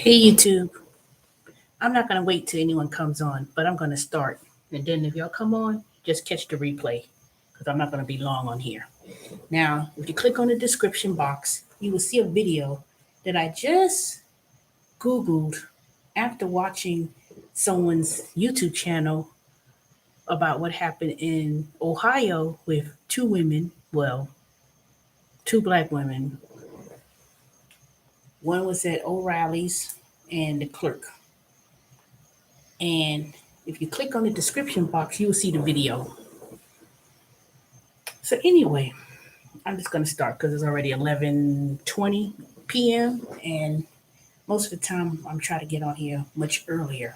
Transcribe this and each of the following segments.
Hey YouTube, I'm not gonna wait till anyone comes on, but I'm gonna start. And then if y'all come on, just catch the replay because I'm not gonna be long on here. Now, if you click on the description box, you will see a video that I just Googled after watching someone's YouTube channel about what happened in Ohio with two women, well, two black women. One was at O'Reilly's and the clerk. And if you click on the description box, you will see the video. So anyway, I'm just gonna start because it's already 11:20 p.m. and most of the time I'm trying to get on here much earlier.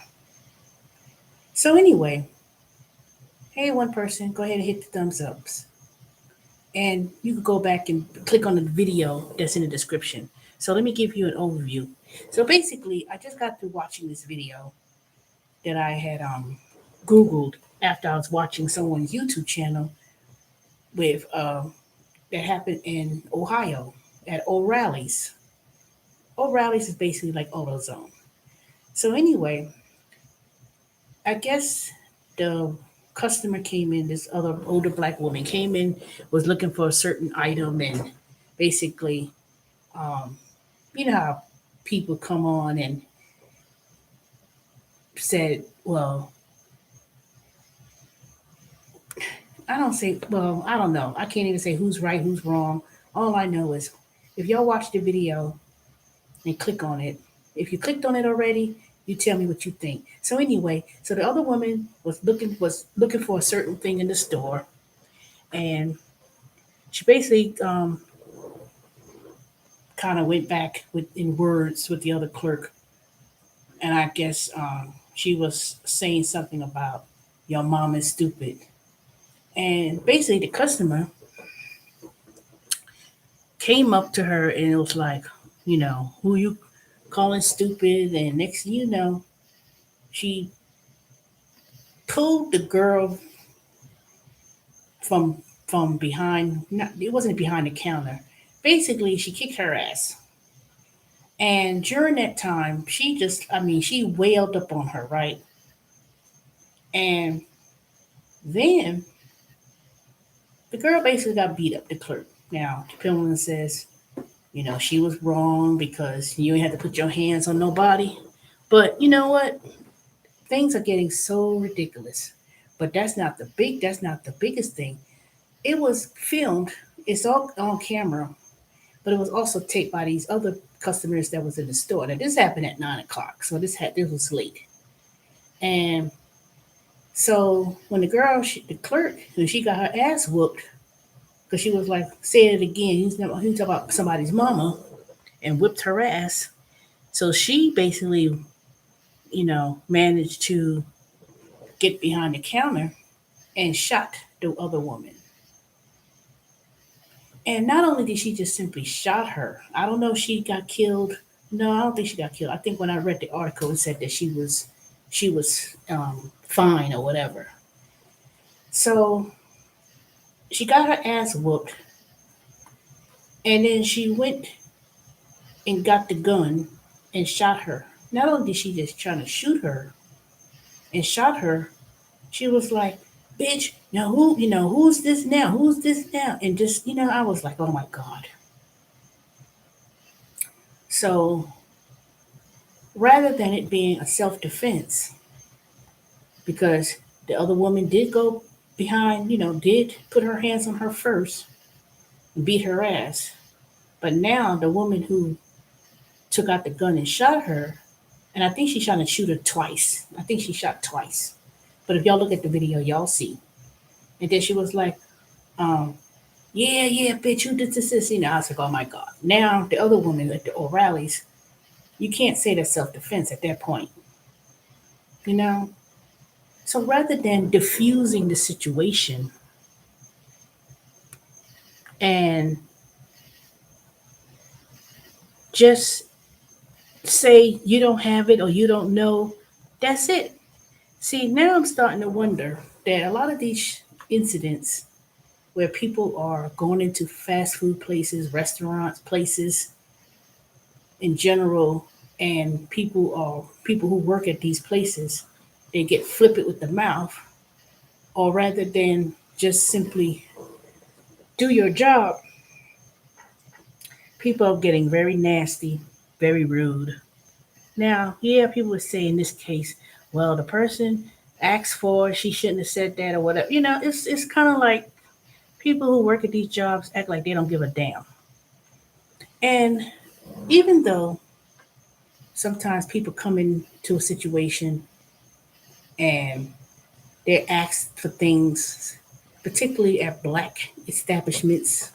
So anyway, hey one person, go ahead and hit the thumbs ups. And you can go back and click on the video that's in the description. So let me give you an overview. So basically, I just got through watching this video that I had Googled after I was watching someone's YouTube channel with that happened in Ohio at O'Reilly's. O'Reilly's is basically like AutoZone. So anyway, I guess the customer came in, this other older black woman came in, was looking for a certain item, and basically, um, you know how people come on and said, well, I don't know. I can't even say who's right, who's wrong. All I know is if y'all watch the video and click on it, if you clicked on it already, you tell me what you think. So anyway, so the other woman was looking for a certain thing in the store, and she basically kind of went back with in words with the other clerk, and I guess she was saying something about your mom is stupid, and basically the customer came up to her and it was like, who you calling stupid? And next thing you know, she pulled the girl from from behind. Not, it wasn't behind the counter. Basically, she kicked her ass. And during that time, she wailed up on her, right? And then the girl basically got beat up, the clerk. Now, the Pillman says, she was wrong because you ain't had to put your hands on nobody. But you know what? Things are getting so ridiculous. But that's not the biggest thing. It was filmed, it's all on camera, but it was also taped by these other customers that was in the store. Now this happened at 9 o'clock, so this was late. And so when the clerk, when she got her ass whooped, because she was like saying it again, he was talking about somebody's mama and whipped her ass. So she basically, managed to get behind the counter and shot the other woman. And not only did she just simply shot her, I don't know if she got killed. No, I don't think she got killed. I think when I read the article, it said that she was fine or whatever. So she got her ass whooped, and then she went and got the gun and shot her. Not only did she just try to shoot her and shot her, she was like, "Bitch, now who's this now? Who's this now?" And just I was like, "Oh my god." So rather than it being a self defense, because the other woman did go behind, did put her hands on her first and beat her ass. But now the woman who took out the gun and shot her, and I think she shot and shoot her twice. I think she shot twice. But if y'all look at the video, y'all see. And then she was like, um, yeah, bitch, who did this? I was like, oh my God. Now the other woman at the O'Reilly's, you can't say that's self-defense at that point, you know? So rather than diffusing the situation and just say you don't have it or you don't know, that's it. See, now I'm starting to wonder that a lot of these incidents where people are going into fast food places, restaurants, places in general, and people who work at these places, they get flippant with the mouth, or rather than just simply do your job, people are getting very nasty, very rude. Now, yeah, people would say in this case, well, the person asked for it, she shouldn't have said that or whatever. It's kind of like people who work at these jobs act like they don't give a damn. And even though sometimes people come into a situation and they're asked for things, particularly at black establishments,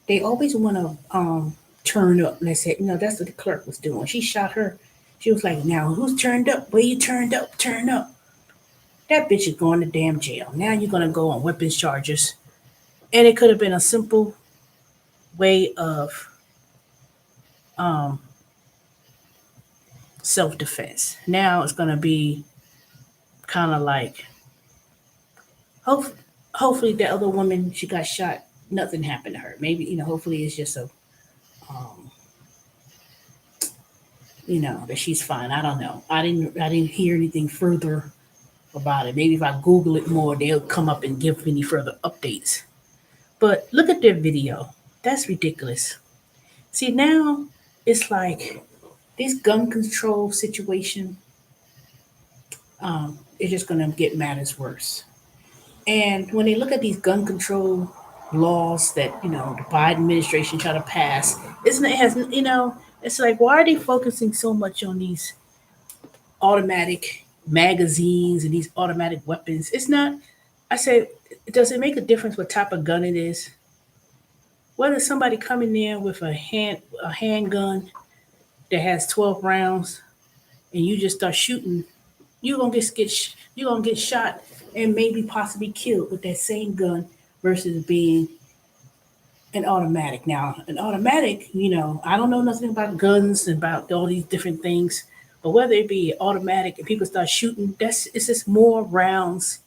they always want to turn up. And they said, that's what the clerk was doing. She shot her. She was like, now who's turned up? Where you turned up? Turn up. That bitch is going to damn jail. Now you're going to go on weapons charges. And it could have been a simple way of um, self defense. Now it's going to be kind of like, hope, hopefully, the other woman, she got shot, nothing happened to her. Maybe, hopefully it's just um, that she's fine. I don't know. I didn't hear anything further about it. Maybe if I Google it more, they'll come up and give any further updates. But look at their video. That's ridiculous. See, now it's like this gun control situation is just going to get matters worse. And when they look at these gun control laws that the Biden administration try to pass, it has it's like, why are they focusing so much on these automatic magazines and these automatic weapons? It's not. I said, does it make a difference what type of gun it is? Whether somebody come in there with a handgun that has 12 rounds and you just start shooting, you're gonna get shot and maybe possibly killed with that same gun versus being an automatic. Now, an automatic, I don't know nothing about guns and about all these different things, but whether it be automatic and people start shooting, it's just more rounds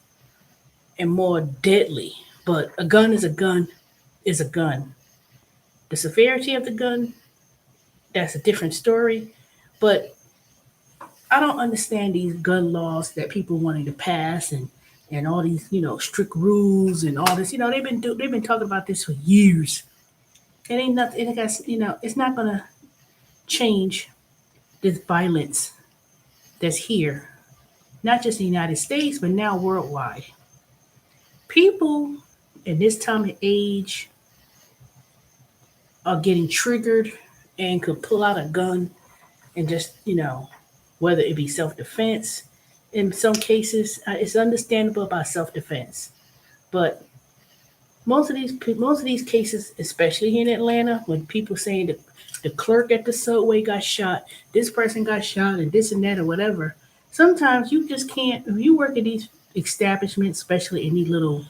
and more deadly. But a gun is a gun is a gun. The severity of the gun, that's a different story. But I don't understand these gun laws that people wanting to pass and all these strict rules and all this. They've been talking about this for years. It ain't nothing. It's not gonna change this violence that's here, not just in the United States, but now worldwide. People in this time of age are getting triggered and could pull out a gun and just, whether it be self defense. In some cases, it's understandable about self defense, but most of these cases, especially here in Atlanta, when people saying that the clerk at the subway got shot, this person got shot, and this and that or whatever. Sometimes you just can't. If you work at these establishments, especially in these little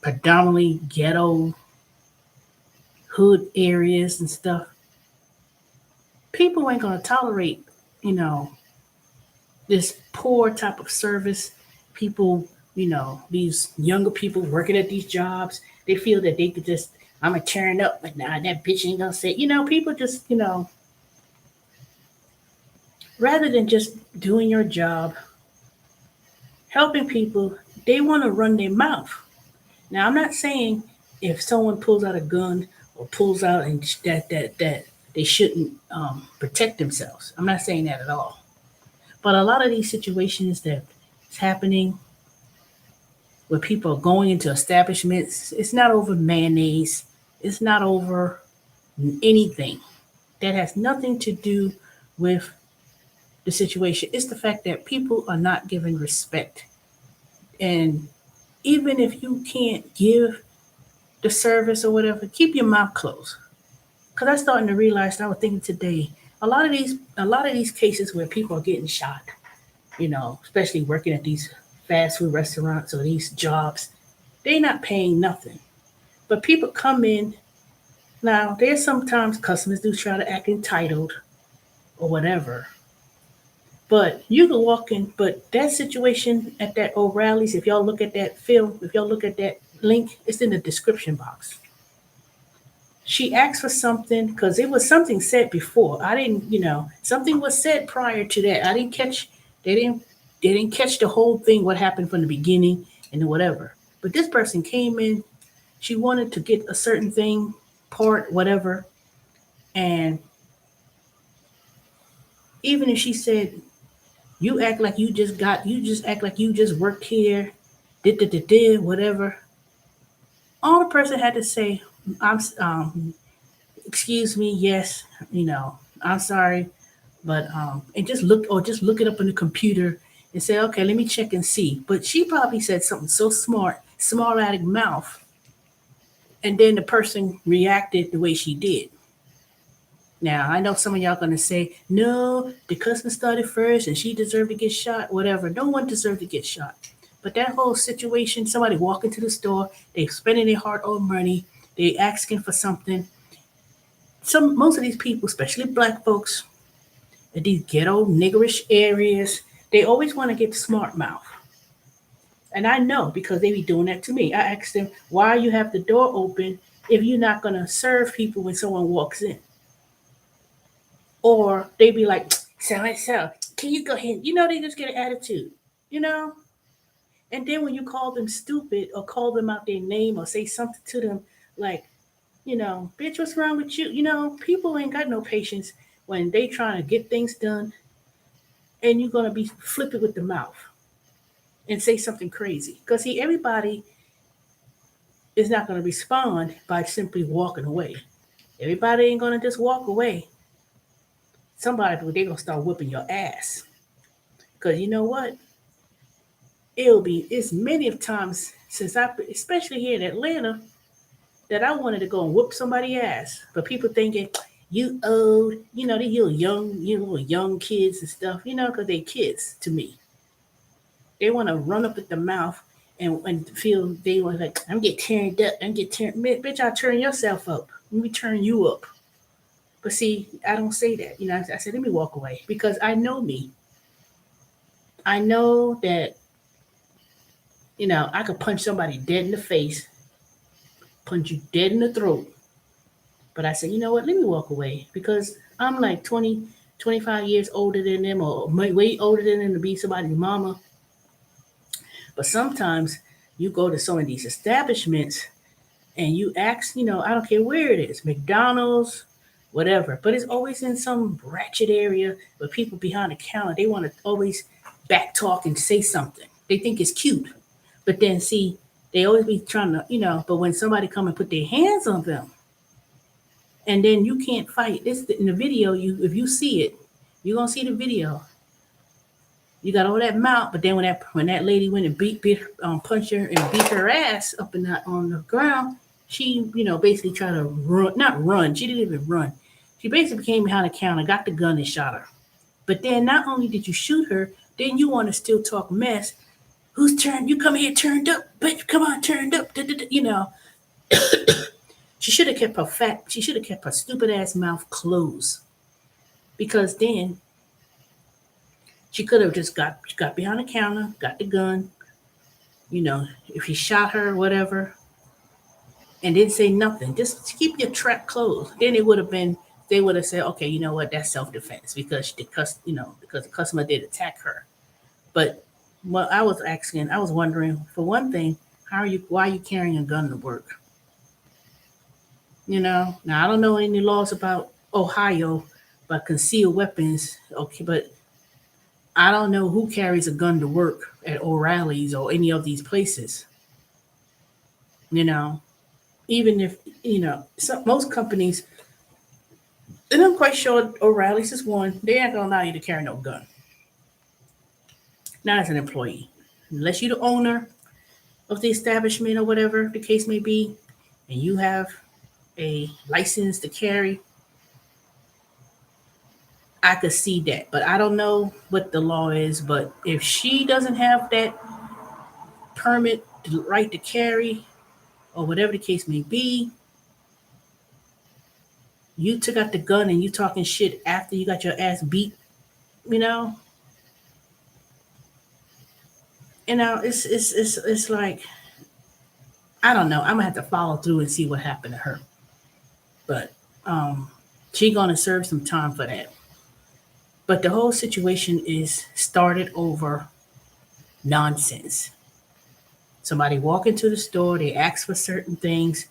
predominantly ghetto hood areas and stuff, people ain't gonna tolerate, you know, this poor type of service. People, these younger people working at these jobs, they feel that they could just, I'm gonna turn up, but nah, that bitch ain't gonna say, people just, rather than just doing your job, helping people, they want to run their mouth. Now, I'm not saying if someone pulls out a gun or pulls out and that they shouldn't protect themselves. I'm not saying that at all. But a lot of these situations that is happening where people are going into establishments, it's not over mayonnaise. It's not over anything. That has nothing to do with the situation. It's the fact that people are not given respect. And even if you can't give the service or whatever, keep your mouth closed. Because I'm starting to realize, I was thinking today, a lot of these cases where people are getting shot, especially working at these fast food restaurants or these jobs, they're not paying nothing. But people come in. Now, there's sometimes customers do try to act entitled or whatever. But you can walk in, but that situation at that O'Reilly's, if y'all look at that film, if y'all look at that link, it's in the description box. She asked for something because it was something said before. I didn't, something was said prior to that. I didn't catch. They didn't. They didn't catch the whole thing. What happened from the beginning and whatever. But this person came in. She wanted to get a certain thing, part, whatever, and even if she said, "You act like you just act like you just worked here, did whatever." All the person had to say, "I'm excuse me, yes, I'm sorry, but and just look it up on the computer and say, okay, let me check and see." But she probably said something so smart out of mouth, and then the person reacted the way she did. Now I know some of y'all gonna say, no, the customer started first and she deserved to get shot, whatever. No one deserved to get shot. But that whole situation, somebody walking to the store, they spending their hard-earned money, they asking for something. Most of these people, especially black folks, in these ghetto niggerish areas, they always want to get smart mouth. And I know because they be doing that to me. I ask them, why you have the door open if you're not gonna serve people when someone walks in? Or they be like, so, can you go ahead? They just get an attitude, you know? And then when you call them stupid or call them out their name or say something to them like, bitch, what's wrong with you? People ain't got no patience when they trying to get things done and you're gonna be flippant with the mouth and say something crazy. Because see, everybody is not gonna respond by simply walking away. Everybody ain't gonna just walk away. Somebody they gonna start whipping your ass. Cause you know what? It's many of times since especially here in Atlanta, that I wanted to go and whoop somebody's ass. But people thinking, you old, they little young kids and stuff, because they kids to me. They want to run up at the mouth and feel they want like, I'm get turned up, I'm get turned, bitch, I'll turn yourself up. Let me turn you up. But see, I don't say that. I said, let me walk away because I know me. I know that, I could punch somebody dead in the face, punch you dead in the throat. But I said, you know what, let me walk away because I'm like 20, 25 years older than them or way older than them to be somebody's mama. But sometimes you go to some of these establishments and you ask, I don't care where it is, McDonald's, whatever, but it's always in some ratchet area where people behind the counter, they want to always back talk and say something. They think it's cute. But then see, they always be trying to, but when somebody come and put their hands on them, and then you can't fight. This in the video, if you see it, you're gonna see the video. You got all that mouth, but then when that lady went and punched her and beat her ass up in that on the ground, she basically tried to run, not run. She didn't even run. She basically came behind the counter, got the gun and shot her. But then not only did you shoot her, then you want to still talk mess. Whose turn? You come here turned up, bitch. Come on, turned up. She should have kept her She should have kept her stupid ass mouth closed, because then she could have just got behind the counter, got the gun. If he shot her, whatever, and didn't say nothing, just keep your trap closed. Then it would have been. They would have said, okay, you know what? That's self defense because because the customer did attack her. But what I was asking, I was wondering, for one thing, why are you carrying a gun to work? Now I don't know any laws about Ohio, but concealed weapons. Okay, but I don't know who carries a gun to work at O'Reilly's or any of these places. You know, even if most companies, and I'm quite sure O'Reilly's is one. They aren't gonna allow you to carry no gun, not as an employee, unless you're the owner of the establishment or whatever the case may be, and you have a license to carry. I could see that, but I don't know what the law is. But if she doesn't have that permit, the right to carry, or whatever the case may be, you took out the gun and you talking shit after you got your ass beat, you know. It's like, I don't know. I'm gonna have to follow through and see what happened to her. But she gonna serve some time for that. But the whole situation is started over nonsense. Somebody walk into the store, they ask for certain things,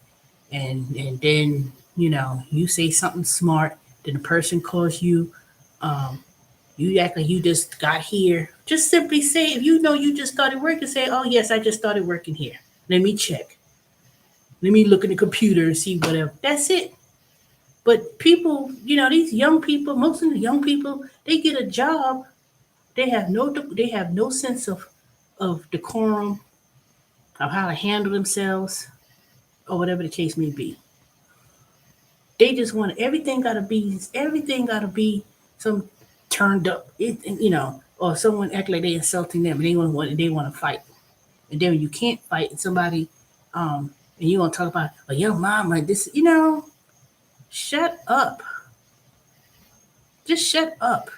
and then you say something smart, then the person calls you, um, you act like you just got here. Just simply say, if you know you just started working, say, "Oh yes, I just started working here. Let me check. Let me look at the computer and see whatever." That's it. But people, these young people, most of the young people, they get a job. They have no sense of decorum, of how to handle themselves, or whatever the case may be. They just want everything gotta be some turned up, or someone act like they insulting them, and they want to fight. And then when you can't fight, and somebody, and you want to talk about, "Oh, your mom like this," shut up. Just shut up.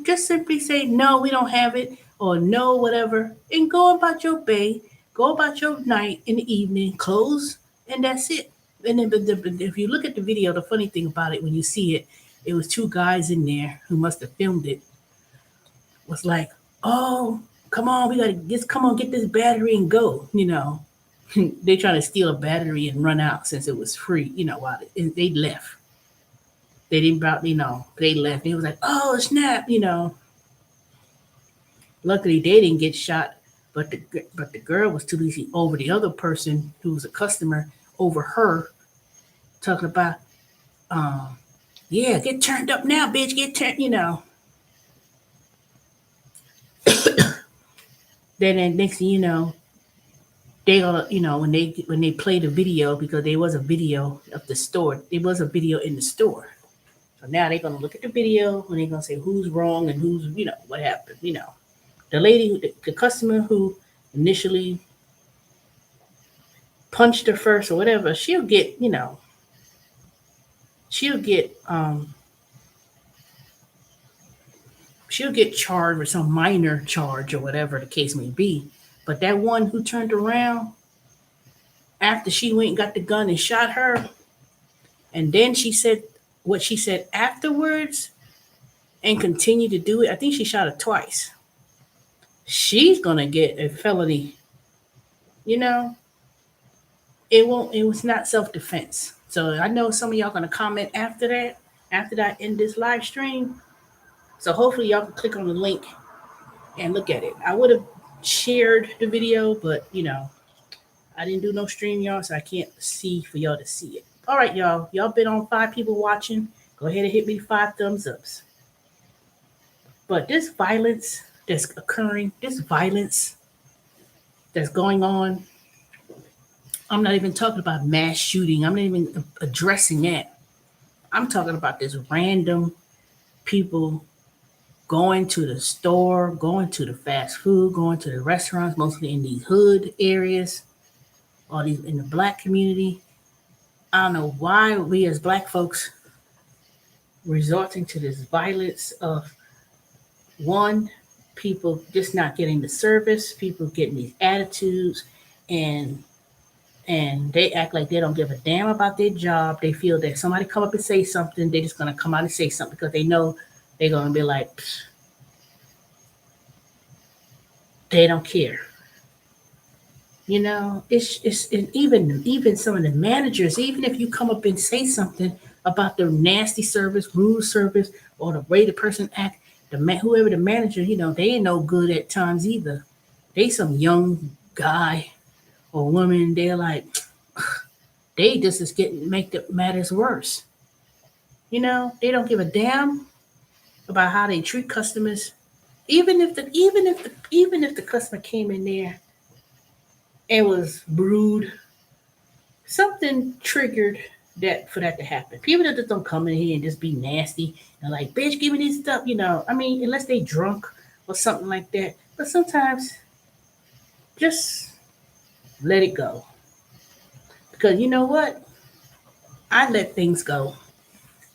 Just simply say no, we don't have it, or no, whatever, and go about your day, go about your night in the evening, close, and that's it. And then, but if you look at the video, the funny thing about it, when you see it, it was two guys in there who must have filmed it. Was like, "Oh, come on, we gotta just come on, get this battery and go." They trying to steal a battery and run out since it was free. While they left. They didn't about, they left. They was like, "Oh snap!" Luckily, they didn't get shot, but the girl was too busy over the other person who was a customer, over her, talking about, um, "Yeah, get turned up now, bitch. Get turned." Then next thing you know, they gonna, when they play the video, because there was a video of the store. There was a video in the store. So now they're gonna look at the video and they're gonna say who's wrong and who's, what happened. The lady, the customer who initially punched her first or whatever, she'll get she'll get charged with some minor charge or whatever the case may be. But that one who turned around after she went and got the gun and shot her, and then she said what she said afterwards and continued to do it. I think she shot her twice. She's gonna get a felony. You know, it won't. It was not self defense. So I know some of y'all gonna comment after that. After that, end this live stream. So hopefully y'all can click on the link and look at it. I would have shared the video, but I didn't do no stream, y'all, so I can't see for y'all to see it. All right, y'all. Y'all been on 5 people watching. Go ahead and hit me 5 thumbs ups. But this violence that's occurring, this violence that's going on, I'm not even talking about mass shooting. I'm not even addressing that. I'm talking about this random people going to the store, going to the fast food, going to the restaurants, mostly in these hood areas, or these in the black community. I don't know why we as black folks resorting to this violence of, one, people just not getting the service, people getting these attitudes, and they act like they don't give a damn about their job. They feel that somebody come up and say something, they're just gonna come out and say something because they know they're gonna be like, they don't care. It's and even some of the managers, even if you come up and say something about the nasty service, rude service, or the way the person act, whoever the manager, they ain't no good at times either. They some young guy or woman, they're like, they just is getting make the matters worse. They don't give a damn about how they treat customers. Even if the customer came in there and was rude, something triggered that for that to happen. People that just don't come in here and just be nasty and like, "Bitch, give me this stuff." I mean, unless they drunk or something like that. But sometimes just let it go. Because you know what? I let things go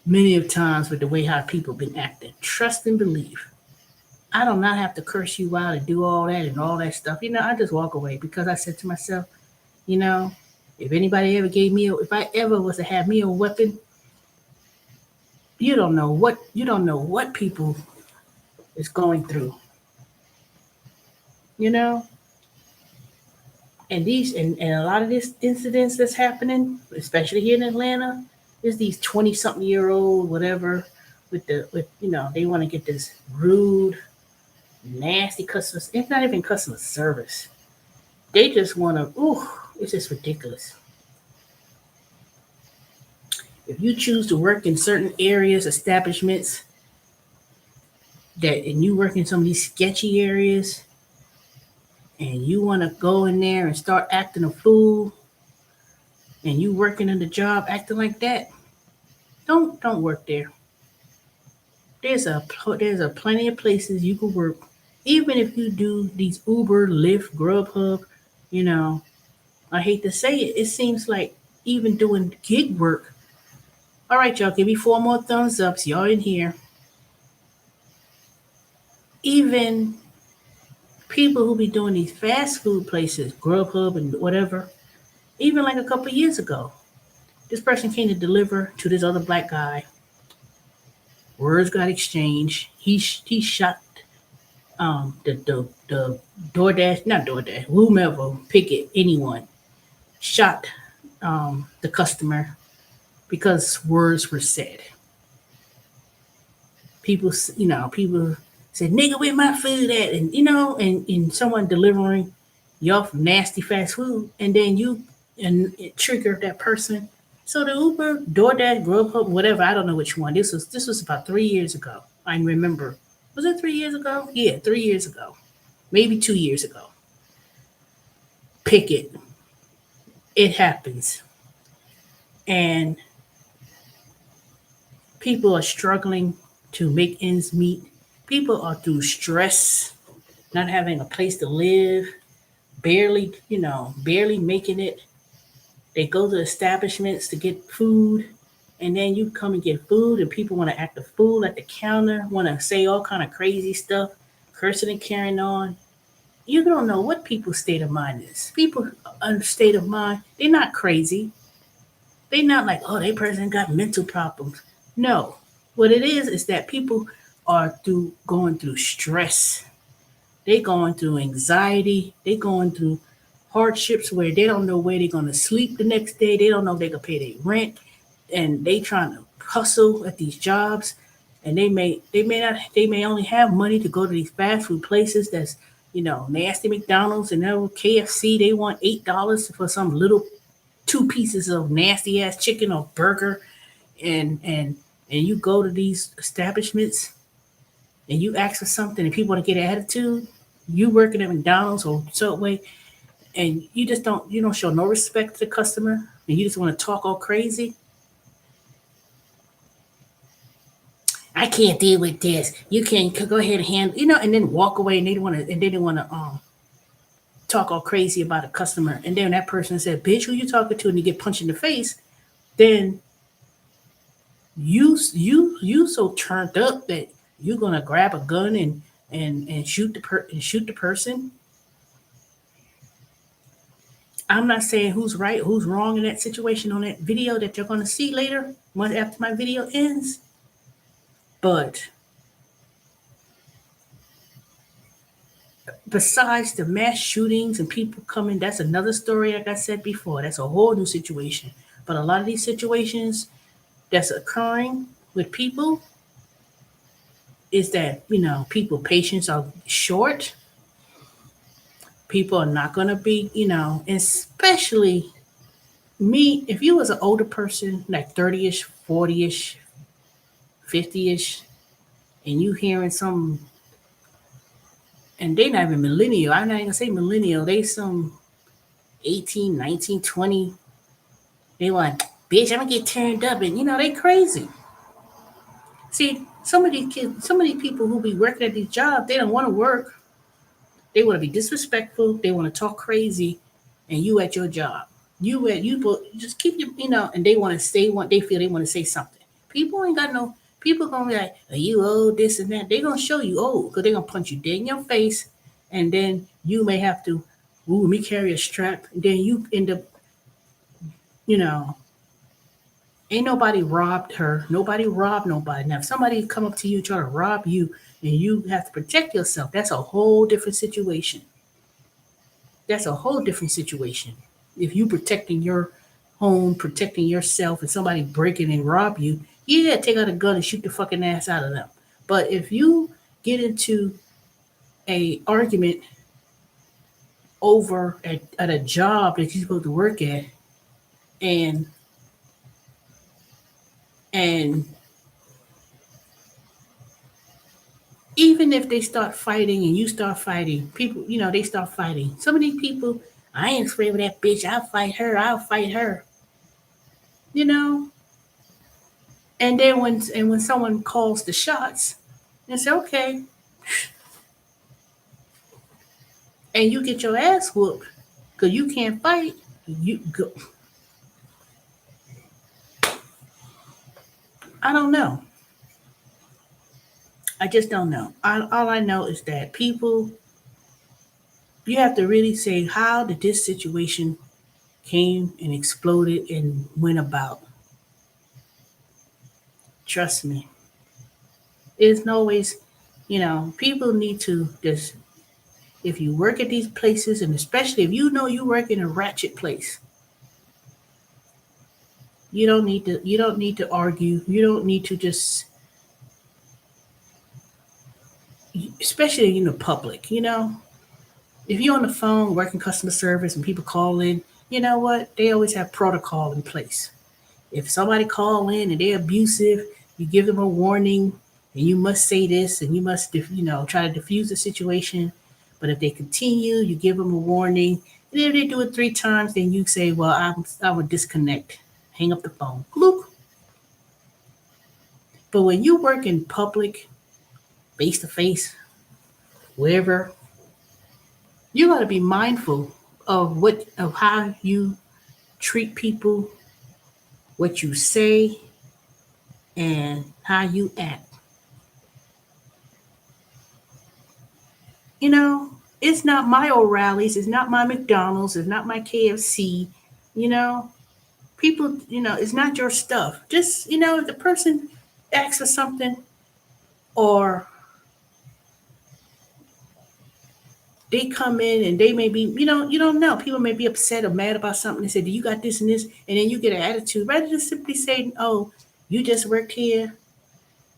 many of times with the way how people been acting. Trust and believe. I do not have to curse you out and do all that and all that stuff. I just walk away because I said to myself, you know, if anybody ever if I ever was to have me a weapon, you don't know what people is going through, you know. And a lot of these incidents that's happening, especially here in Atlanta, is these 20-something-year-old whatever with they want to get this rude, nasty customer. It's not even customer service. They just want to. Ooh, it's just ridiculous. If you choose to work in certain areas, establishments and you work in some of these sketchy areas, and you want to go in there and start acting a fool, and you working in the job acting like that, don't work there. There's a plenty of places you can work, even if you do these Uber, Lyft, Grubhub. You know, I hate to say it, it seems like even doing gig work. All right, y'all, give me four more thumbs ups. Y'all in here. Even people who be doing these fast food places, Grubhub and whatever, even like a couple years ago, this person came to deliver to this other black guy. Words got exchanged. He shot the DoorDash, not DoorDash, whomever, pick it, anyone, shot the customer because words were said. People said, "Nigga, where my food at?" And and someone delivering your nasty fast food, and then and it triggered that person. So the Uber, DoorDash, Grubhub, whatever, I don't know which one. This was about 3 years ago. I remember. Was it 3 years ago? Yeah, 3 years ago. Maybe 2 years ago. Pick it. It happens. And people are struggling to make ends meet. People are through stress, not having a place to live, barely making it. They go to establishments to get food, and then you come and get food, and people want to act a fool at the counter, want to say all kind of crazy stuff, cursing and carrying on. You don't know what people's state of mind is. People state of mind, they're not crazy. They're not like, oh, they person got mental problems. No, what it is that people are going through stress. They going through anxiety. They going through hardships where they don't know where they're gonna sleep the next day. They don't know if they can pay their rent, and they trying to hustle at these jobs. And they may only have money to go to these fast food places that's nasty McDonald's and KFC. They want $8 for some little two pieces of nasty ass chicken or burger, and you go to these establishments and you ask for something and people want to get an attitude. You working at McDonald's or Subway, and you don't show no respect to the customer, and you just want to talk all crazy. I can't deal with this. You can go ahead and handle, and then walk away, and they want to talk all crazy about a customer, and then that person said, "Bitch, who you talking to?" And you get punched in the face. Then you so turned up that you're gonna grab a gun and shoot the person. I'm not saying who's right, who's wrong in that situation on that video that you're gonna see later, once after my video ends. But besides the mass shootings and people coming, that's another story. Like I said before, that's a whole new situation. But a lot of these situations that's occurring with people is that people patience are short. People are not going to be, especially me. If you was an older person, like 30ish, 40ish, 50ish, and you hearing some, and they not even millennial. I'm not even gonna say millennial. They some 18, 19, 20. They want, bitch, I'm gonna get turned up, and they crazy. See, some of these kids, some of these people who be working at these jobs, they don't want to work. They want to be disrespectful. They want to talk crazy, and you at your job, just keep and they want to say what they feel. They want to say something. People ain't got no. People gonna be like, "Are you old?" This and that. They gonna show you old because they gonna punch you dead in your face, and then you may have to, ooh, me carry a strap, and then you end up, you know, Ain't nobody robbed her. Nobody robbed nobody. Now, if somebody come up to you trying to rob you and you have to protect yourself, that's a whole different situation. That's a whole different situation. If you protecting your home, protecting yourself, and somebody breaking and rob you, yeah, take out a gun and shoot the fucking ass out of them. But if you get into a argument over at a job that you're supposed to work at, and and even if they start fighting and you start fighting, people, they start fighting. Some of these people, I ain't afraid of that bitch. I'll fight her. I'll fight her. You know. And then when someone calls the shots, and say okay, and you get your ass whooped because you can't fight, you go. I don't know. I just don't know. All I know is that people, you have to really say how did this situation came and exploded and went about. Trust me. It's always, people need to just, if you work at these places, and especially if you know you work in a ratchet place, you don't need to argue. You don't need to just, especially in the public, if you're on the phone working customer service and people call in, you know what? They always have protocol in place. If somebody call in and they're abusive, you give them a warning, and you must say this, and you must, try to diffuse the situation. But if they continue, you give them a warning. And if they do it three times, then you say, "Well, I would disconnect, hang up the phone." Look. But when you work in public, face to face, wherever, you got to be mindful of how you treat people, what you say, and how you act. You know, it's not my O'Reilly's, it's not my McDonald's, it's not my KFC. You know, people, it's not your stuff. Just, if the person asks for something, or they come in and they may be, you don't know. People may be upset or mad about something. They say, "Do you got this and this?" And then you get an attitude. Rather than simply saying, "Oh, you just worked here."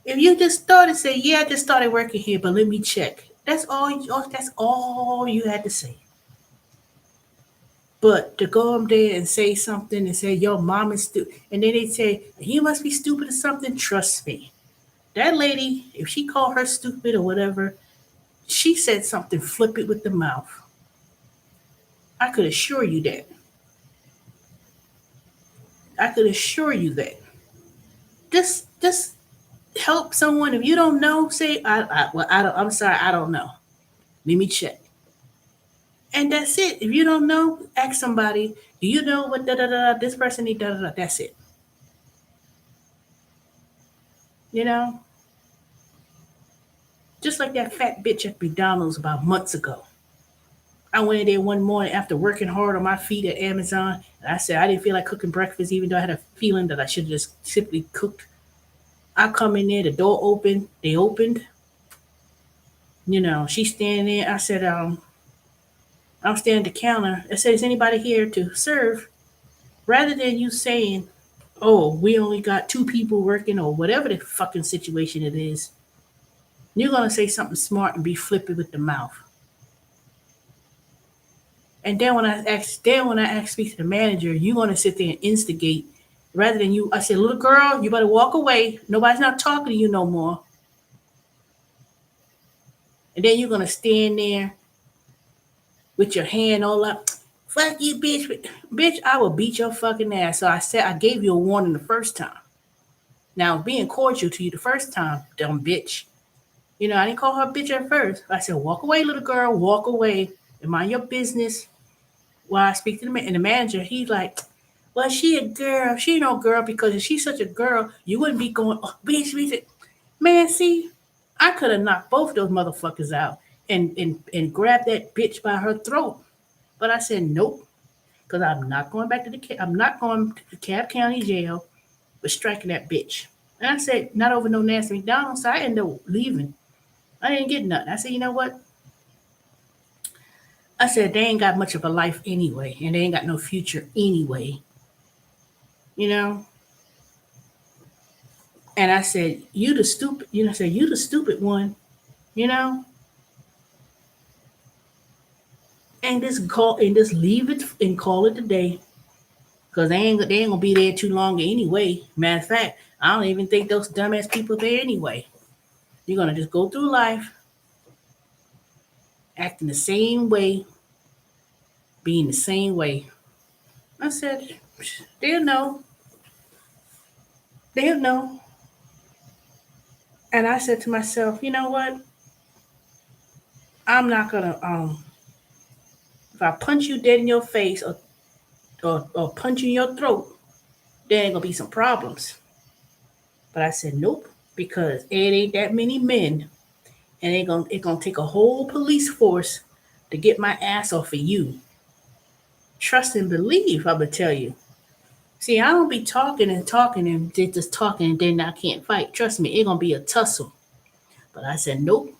If you just started, say, "Yeah, I just started working here, but let me check." That's all. That's all you had to say. But to go up there and say something and say your mom is stupid, and then they say you must be stupid or something. Trust me, that lady, if she called her stupid or whatever, she said something flippant with the mouth. I could assure you that. I could assure you that. Just help someone. If you don't know, say, well, I don't. I'm sorry, I don't know. Let me check. And that's it. If you don't know, ask somebody. Do you know what da da da? This person need da da da. That's it. You know, just like that fat bitch at McDonald's about months ago. I went in there one morning after working hard on my feet at Amazon, and I said I didn't feel like cooking breakfast, even though I had a feeling that I should have just simply cooked. I come in there, the door opened, they opened. She's standing there. I said, I'm standing at the counter. I said, "Is anybody here to serve?" Rather than you saying, "Oh, we only got two people working," or whatever the fucking situation it is, you're gonna say something smart and be flippant with the mouth. And then when I speak to the manager, you're gonna sit there and instigate rather than you. I said, "Little girl, you better walk away. Nobody's not talking to you no more." And then you're gonna stand there with your hand all up. "Fuck you, bitch. Bitch, I will beat your fucking ass." So I said, I gave you a warning the first time. Now, being cordial to you the first time, dumb bitch. I didn't call her bitch at first. I said, "Walk away, little girl. Walk away and mind your business." While I speak to the man, and the manager, he's like, "Well, she a girl. She no girl, because if she's such a girl, you wouldn't be going, oh, bitch, bitch." Man, see, I could have knocked both those motherfuckers out and grabbed that bitch by her throat. But I said, nope, because I'm not going back to I'm not going to Cab County Jail. was striking that bitch. And I said, not over no nasty McDonald's. So I ended up leaving. I didn't get nothing. I said, you know what? I said, they ain't got much of a life anyway, and they ain't got no future anyway, you know? And I said, you the stupid, I said, you the stupid one, you know? And just leave it and call it a day. Cause they ain't gonna be there too long anyway. Matter of fact, I don't even think those dumbass people there anyway. You're gonna just go through life acting the same way, being the same way. I said, they'll know. They'll know. And I said to myself, you know what? I'm not gonna if I punch you dead in your face or punch you in your throat, there ain't gonna be some problems. But I said nope, because it ain't that many men, and it gonna take a whole police force to get my ass off of you. Trust and believe, I'm gonna tell you. See, I don't be talking and talking and they just talking and then I can't fight. Trust me, it gonna be a tussle. But I said nope,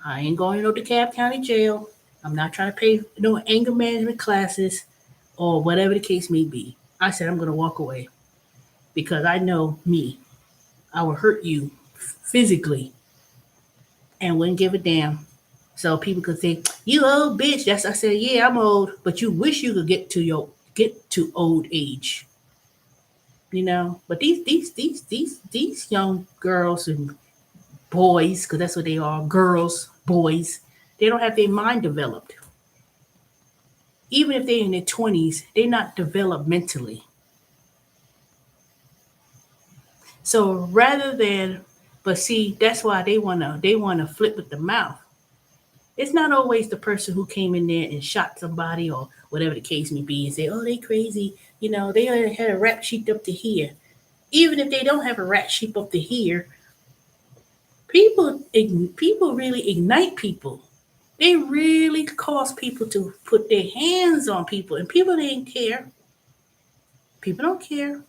I ain't going to DeKalb County Jail. I'm not trying to pay no anger management classes or whatever the case may be. I said I'm gonna walk away because I know me. I will hurt you physically and wouldn't give a damn. So people could think, you old bitch. That's I said, yeah, I'm old, but you wish you could get to old age. But these young girls and boys, because that's what they are, girls, boys, they don't have their mind developed. Even if they're in their 20s, they're not developed mentally. So rather than, but see, that's why they wanna flip with the mouth. It's not always the person who came in there and shot somebody or whatever the case may be and say, oh, they crazy. They had a rap sheet up to here. Even if they don't have a rap sheet up to here, people really ignite people. They really cause people to put their hands on people, and people didn't care. People don't care.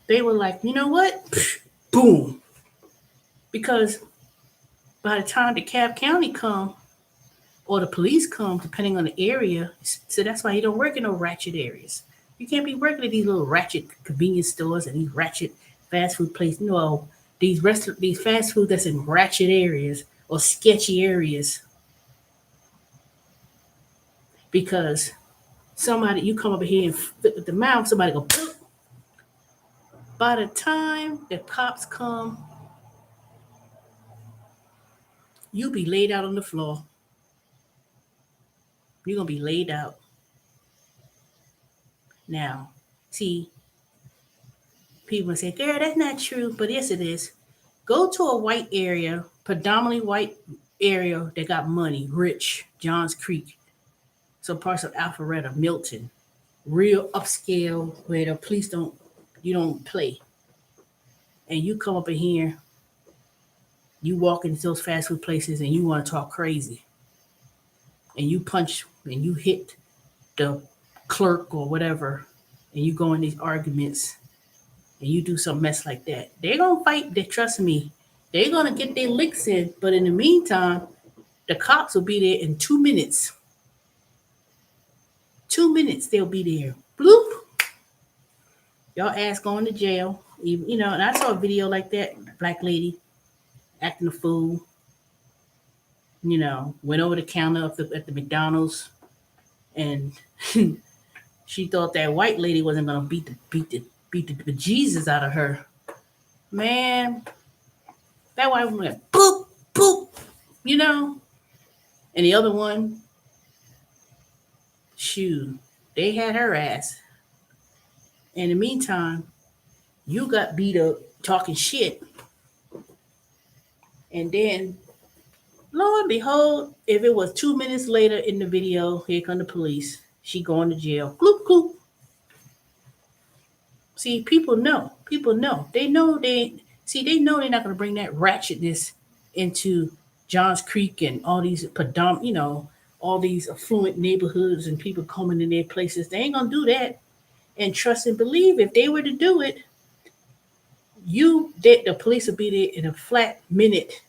They were like, you know what? Boom. Because by the time the Cab County come or the police come, depending on the area, so that's why you don't work in no ratchet areas. You can't be working at these little ratchet convenience stores and these ratchet fast food places. No, these fast food that's in ratchet areas or sketchy areas because somebody you come over here and flip with the mouth, somebody go. Boop. By the time the cops come, you be laid out on the floor. You're gonna be laid out. Now, see, people say, "Girl, that's not true," but yes, it is. Go to a white area, predominantly white area that got money, rich, Johns Creek, some parts of Alpharetta, Milton, real upscale where the police you don't play. And you come up in here, you walk into those fast food places and you want to talk crazy. And you punch and you hit the clerk or whatever, and you go in these arguments and you do some mess like that. They're gonna fight, trust me, they're gonna get their licks in, but in the meantime, the cops will be there in 2 minutes. 2 minutes they'll be there. Bloop. Y'all ass going to jail. And I saw a video like that, black lady acting a fool. Went over the counter at the McDonald's, and she thought that white lady wasn't gonna beat the bejesus out of her. Man, that white woman went boop boop, and the other one, shoot, they had her ass. In the meantime, you got beat up talking shit, and then lo and behold, if it was 2 minutes later in the video, here come the police. She going to jail. Gloop gloop. See, people know. People know. They know they know they're not gonna bring that ratchetness into Johns Creek and all these all these affluent neighborhoods and people coming in their places. They ain't gonna do that. And trust and believe if they were to do it, the police will be there in a flat minute,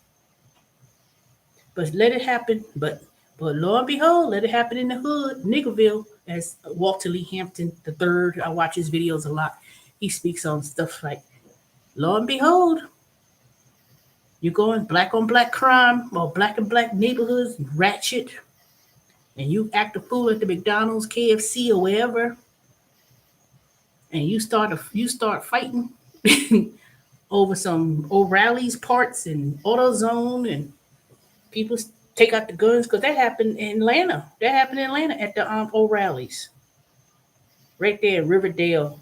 but let it happen. But lo and behold, let it happen in the hood, Niggerville, as Walter Lee Hampton the third. I watch his videos a lot. He speaks on stuff like, lo and behold, you go in black on black crime or black and black neighborhoods, ratchet, and you act a fool at the McDonald's, KFC, or wherever, and you start fighting over some O'Reilly's parts and AutoZone, and people take out the guns because that happened in Atlanta. That happened in Atlanta at the O'Reilly's right there in Riverdale.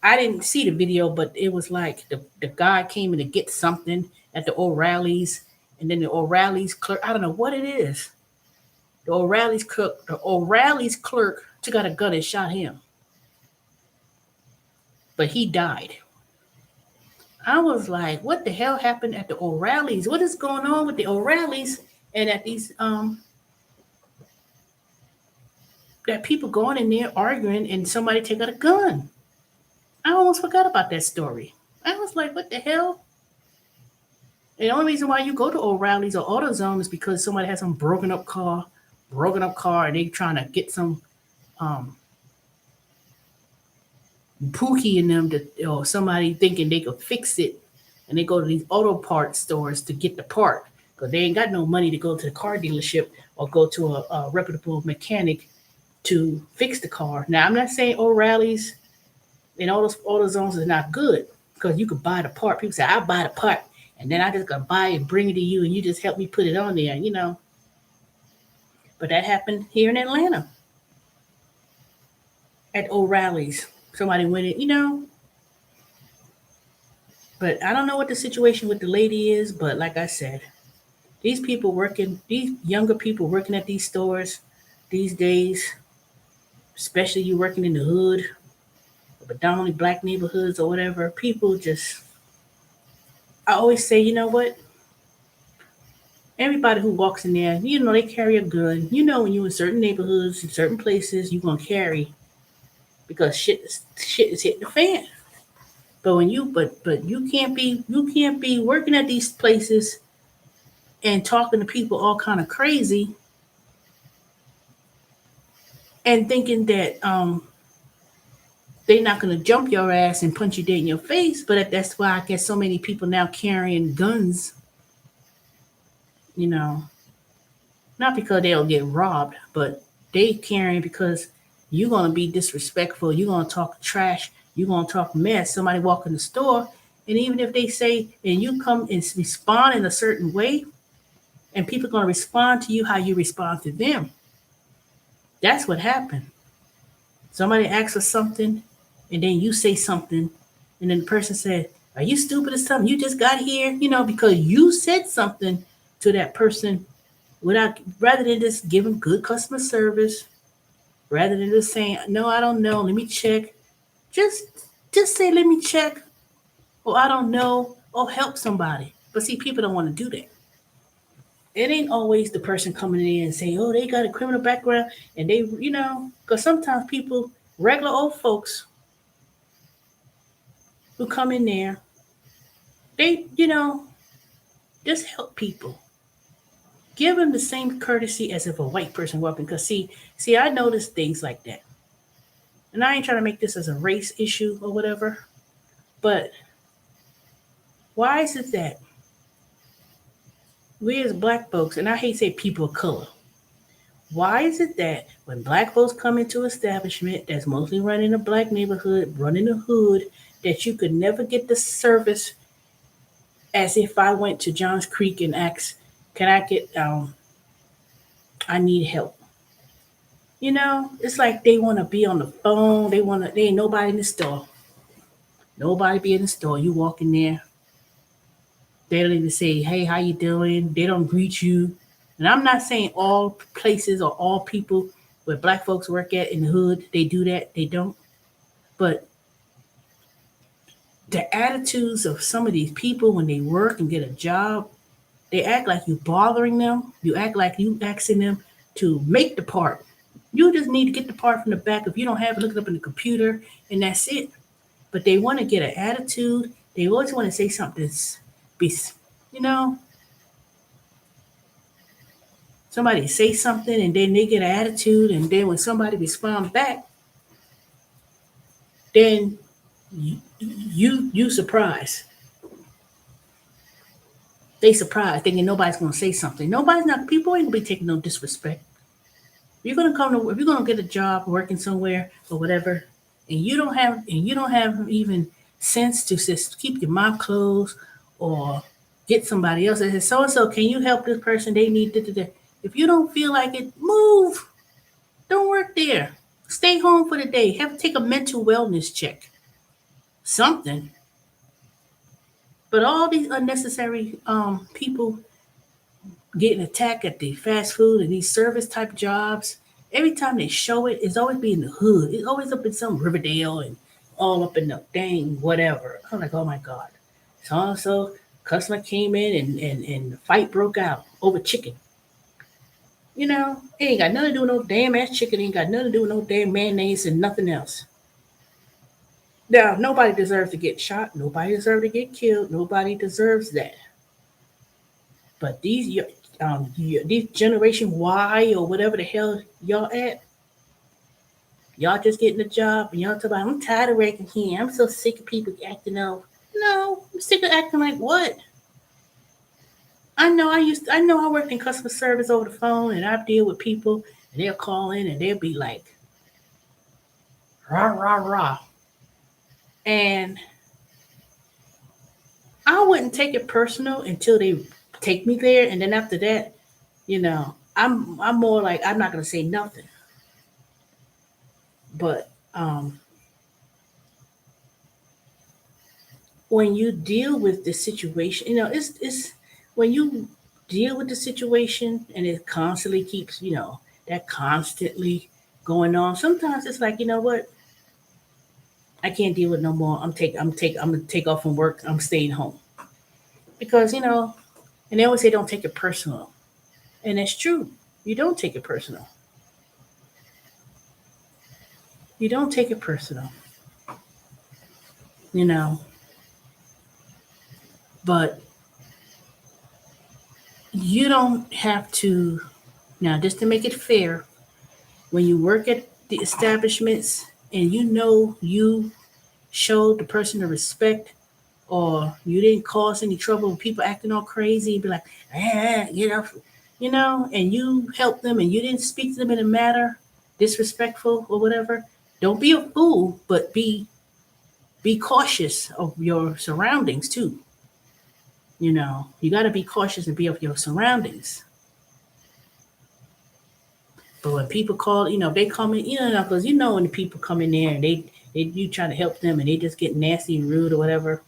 I didn't see the video, but it was like the guy came in to get something at the O'Reilly's, and then the O'Reilly's clerk, I don't know what it is. The O'Reilly's clerk took out a gun and shot him, but he died. I was like, what the hell happened at the O'Reilly's? What is going on with the O'Reilly's and at these that people going in there arguing and somebody take out a gun? I almost forgot about that story. I was like, what the hell? And the only reason why you go to O'Reilly's or AutoZone is because somebody has some broken up car, and they trying to get some um, pookie in them, or somebody thinking they could fix it, and they go to these auto parts stores to get the part because they ain't got no money to go to the car dealership or go to a reputable mechanic to fix the car. Now, I'm not saying O'Reilly's and all those AutoZones is not good because you could buy the part. People say, I buy the part, and then I just gonna buy it and bring it to you, and you just help me put it on there. But that happened here in Atlanta at O'Reilly's. Somebody went in. But I don't know what the situation with the lady is. But like I said, these younger people working at these stores these days, especially you working in the hood, predominantly black neighborhoods or whatever, people just, I always say, you know what? Everybody who walks in there, they carry a gun. When you in certain neighborhoods, in certain places, you're gonna carry because shit is hitting the fan. But you can't be working at these places and talking to people all kind of crazy and thinking that they're not gonna jump your ass and punch you dead in your face. But that's why I guess so many people now carrying guns. You know, not because they'll get robbed, but they carrying because you're gonna be disrespectful. You're gonna talk trash. You're gonna talk mess. Somebody walk in the store, and even if they say and you come and respond in a certain way, and people gonna respond to you how you respond to them. That's what happened. Somebody asks for something, and then you say something, and then the person said, "Are you stupid or something? You just got here," because you said something to that person without rather than just giving good customer service, rather than just saying, "No, I don't know. Let me check." Just just say, "Let me check," or "I don't know," or help somebody. But see, people don't want to do that. It ain't always the person coming in and saying, "Oh, they got a criminal background," and because sometimes people, regular old folks who come in there, they, just help people. Give them the same courtesy as if a white person walking. Because see, I notice things like that, and I ain't trying to make this as a race issue or whatever. But why is it that we as black folks, and I hate to say people of color, why is it that when black folks come into establishment that's mostly run in a black neighborhood, run in the hood, that you could never get the service as if I went to Johns Creek and asked, "Can I get I need help." It's like they want to be on the phone. They ain't nobody in the store. Nobody be in the store. You walk in there, they don't even say, "Hey, how you doing?" They don't greet you. And I'm not saying all places or all people where black folks work at in the hood, they do that. They don't. But the attitudes of some of these people when they work and get a job, they act like you bothering them. You act like you asking them to make the part. You just need to get the part from the back. If you don't have it, look it up in the computer, and that's it. but they want to get an attitude. They always want to say something be, you know, somebody say something and then they get an attitude, and then when somebody responds back, then you surprise. They surprised, thinking nobody's gonna say something. Nobody's not. People ain't gonna be taking no disrespect. If you're gonna get a job working somewhere or whatever, and you don't have even sense to just keep your mouth closed or get somebody else that says so and so, can you help this person? They need da. If you don't feel like it, move. Don't work there. Stay home for the day. Have take a mental wellness check. Something. But all these unnecessary people getting attacked at the fast food and these service type jobs, every time they show it, it's always be in the hood. It's always up in some Riverdale and all up in the dang whatever. I'm like, oh my God. So and so customer came in and the fight broke out over chicken. It ain't got nothing to do with no damn ass chicken. It ain't got nothing to do with no damn mayonnaise and nothing else. Now, nobody deserves to get shot. Nobody deserves to get killed. Nobody deserves that. But these Generation Y or whatever the hell y'all at, y'all just getting a job and y'all talk about, I'm tired of working here. I'm so sick of people acting out. No, I'm sick of acting like what? I know I worked in customer service over the phone and I deal with people and they'll call in and they'll be like, rah, rah, rah. And I wouldn't take it personal until they take me there. And then after that, I'm more like, I'm not gonna say nothing. But when you deal with the situation, it's when you deal with the situation and it constantly keeps, that constantly going on. Sometimes it's like, you know what? I can't deal with no more. I'm gonna take off from work. I'm staying home because and they always say don't take it personal, and that's true. You don't take it personal. You don't take it personal. You know, but you don't have to now just to make it fair. When you work at the establishments and you showed the person the respect or you didn't cause any trouble with people acting all crazy, be like, and you help them and you didn't speak to them in a manner disrespectful or whatever. Don't be a fool, but be cautious of your surroundings too. You got to be cautious and be of your surroundings. But when people call, they come in, because when the people come in there and they you try to help them and they just get nasty and rude or whatever.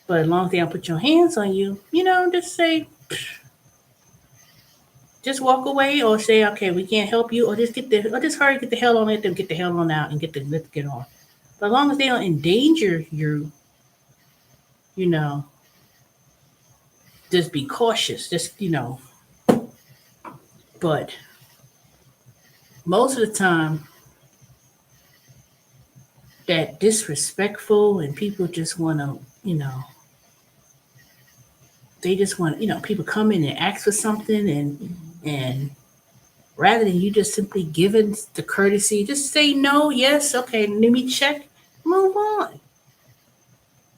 But as long as they don't put your hands on you, just say, just walk away or say, okay, we can't help you, or just hurry, get the hell on, let them get the hell on out and let's get on. But as long as they don't endanger you, you know, just be cautious. But most of the time, that disrespectful and people just want to, they just want, people come in and ask for something and rather than you just simply giving the courtesy, just say no, yes, okay, let me check, move on.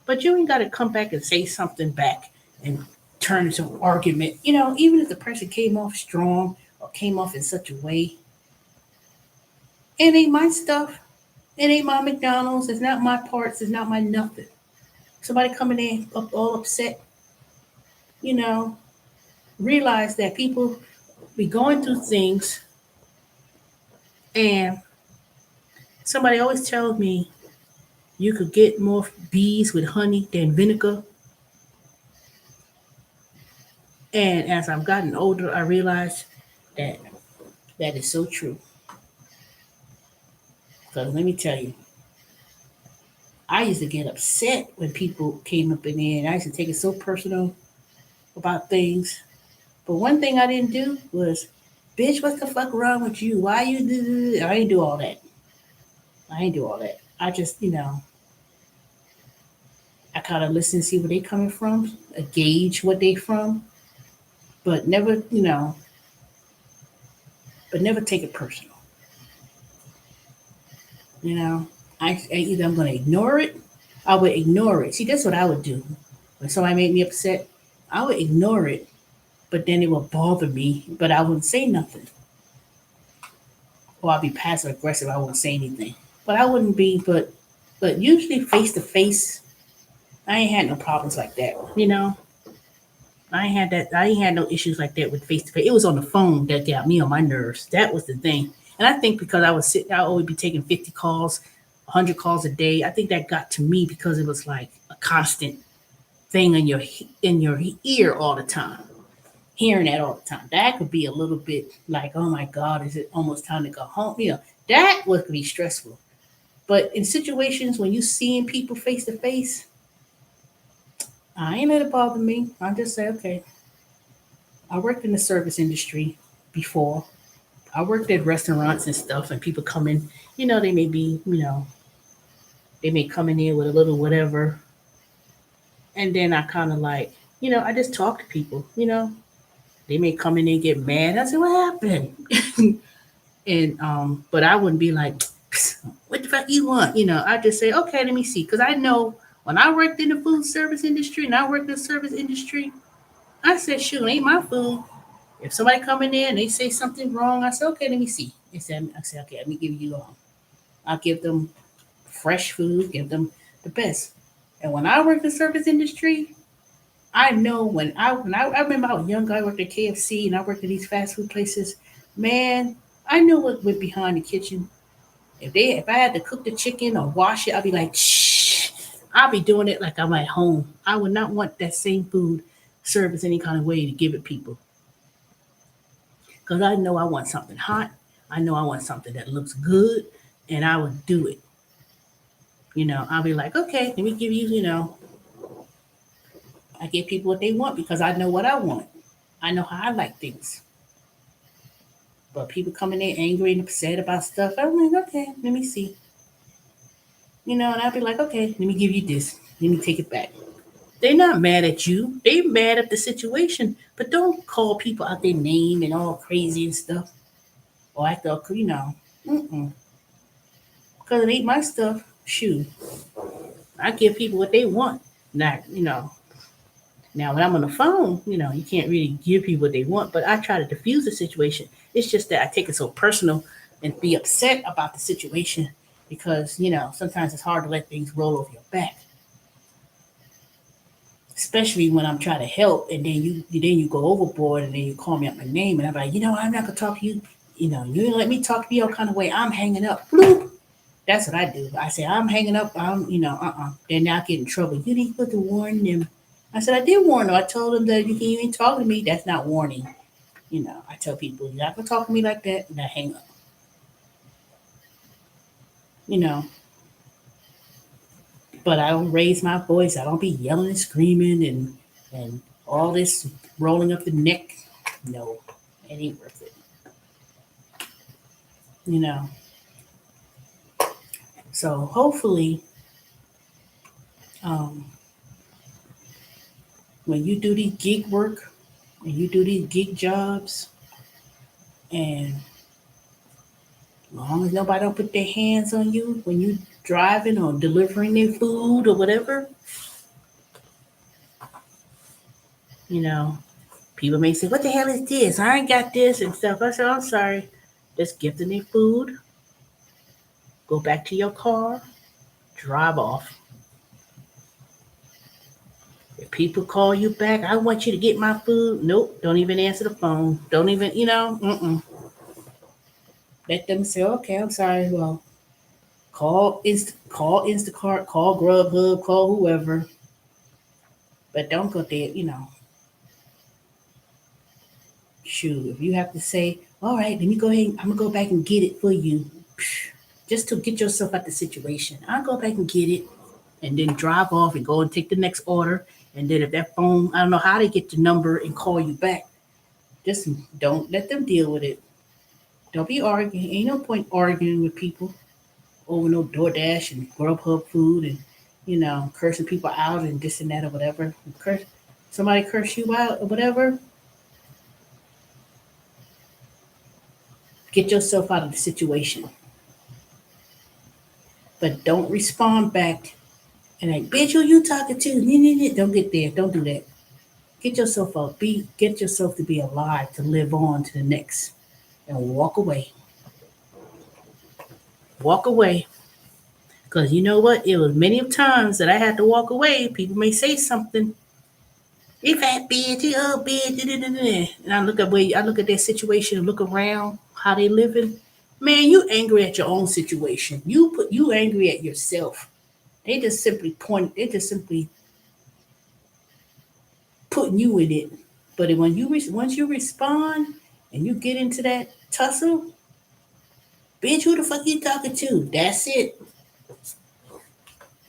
But you ain't got to come back and say something back and turn into an argument. Even if the person came off strong or came off in such a way, it ain't my stuff. It ain't my McDonald's. It's not my parts. It's not my nothing. Somebody coming in all upset, you know, realize that people be going through things, and somebody always tells me you could get more bees with honey than vinegar. And as I've gotten older, I realize that that is so true. Because let me tell you, I used to get upset when people came up in there, and I used to take it so personal about things. But one thing I didn't do was, bitch, what the fuck wrong with you? Why you do? I didn't do all that. I ain't do all that. I just, I kind of listen, see where they coming from, gauge what they from, but never, but never take it personal. You know, either I'm gonna ignore it, I would ignore it. See, that's what I would do when somebody made me upset. I would ignore it, but then it would bother me, but I wouldn't say nothing, or I'd be passive aggressive. I wouldn't say anything, but I wouldn't be, but usually face to face, I ain't had no problems like that. I ain't had that. I ain't had no issues like that with face to face. It was on the phone that got me on my nerves. That was the thing. And I think because I was sitting, I always be taking 50 calls, 100 calls a day. I think that got to me because it was like a constant thing in your ear all the time, hearing that all the time. That could be a little bit like, oh my God, is it almost time to go home? That would be stressful. But in situations when you seeing people face to face, I ain't let it bother me. I just say, okay, I worked in the service industry before. I worked at restaurants and stuff, and people come in, they may be, they may come in here with a little whatever. And then I kind of like, I just talk to people. They may come in and get mad. I say, what happened? But I wouldn't be like, what the fuck you want? I just say, okay, let me see. Because I know when I worked in the food service industry and I worked in the service industry, I said, shoot, ain't my food. If somebody come in there and they say something wrong, I say, okay, let me see. I say, okay, let me give you. I'll give them fresh food, give them the best. And when I worked in the service industry, I know when I remember I was young, I worked at KFC and I worked at these fast food places. Man, I knew what went behind the kitchen. If I had to cook the chicken or wash it, I'd be like, shh. I'll be doing it like I'm at home. I would not want that same food service any kind of way to give it people. Because I know I want something hot. I know I want something that looks good, and I would do it. I'll be like, okay, let me give you, I give people what they want because I know what I want. I know how I like things. But people coming in angry and upset about stuff, I'm like, okay, let me see. And I'll be like, okay, let me give you this. Let me take it back. They're not mad at you. They're mad at the situation. But don't call people out their name and all crazy and stuff. Or act all, Mm-mm. Because it ain't my stuff. Shoot. I give people what they want. Not, Now when I'm on the phone, you can't really give people what they want, but I try to diffuse the situation. It's just that I take it so personal and be upset about the situation because, sometimes it's hard to let things roll over your back. Especially when I'm trying to help and then you go overboard and then you call me up my name and I'm like, I'm not gonna talk to you. You didn't let me talk to you all kind of way. I'm hanging up. Bloop. That's what I do. I say, I'm hanging up. Then I get in trouble. You didn't put to warn them. I said, I did warn them. I told them that you ain't talk to me. That's not warning. I tell people, you're not going to talk to me like that. And I hang up. You know, but I don't raise my voice. I don't be yelling and screaming and all this rolling up the neck. No, it ain't worth it. You know. So hopefully, um, when you do these gig work and you do these gig jobs, and as long as nobody don't put their hands on you when you driving or delivering their food or whatever, you know, people may say, "What the hell is this? I ain't got this" and stuff. I said, "I'm sorry." Just give them their food, go back to your car, drive off. If people call you back, I want you to get my food. Nope, don't even answer the phone. Don't even, mm-mm. Let them say, okay, I'm sorry. Well, call Instacart, call Grubhub, call whoever. But don't go there, shoot. If you have to say, all right, let me go ahead, I'm gonna go back and get it for you. Just to get yourself out the situation. I'll go back and get it and then drive off and go and take the next order. And then if that phone, I don't know how they get the number and call you back. Just don't let them deal with it. Don't be arguing. Ain't no point arguing with people over no DoorDash and Grubhub food and cursing people out and this and that or whatever. Curse somebody curse you out or whatever. Get yourself out of the situation, but don't respond back and like, bitch, who you talking to? Don't get there. Don't do that. Get yourself up. Get yourself to be alive to live on to the next and walk away. Walk away. Because you know what? It was many of times that I had to walk away. People may say something. You fat bitch, you old bitch, da, da, da, da. And I look at their situation, look around, how they living. Man, you angry at your own situation. You angry at yourself. They just simply putting you in it. But once you respond and you get into that tussle, bitch, who the fuck you talking to? That's it.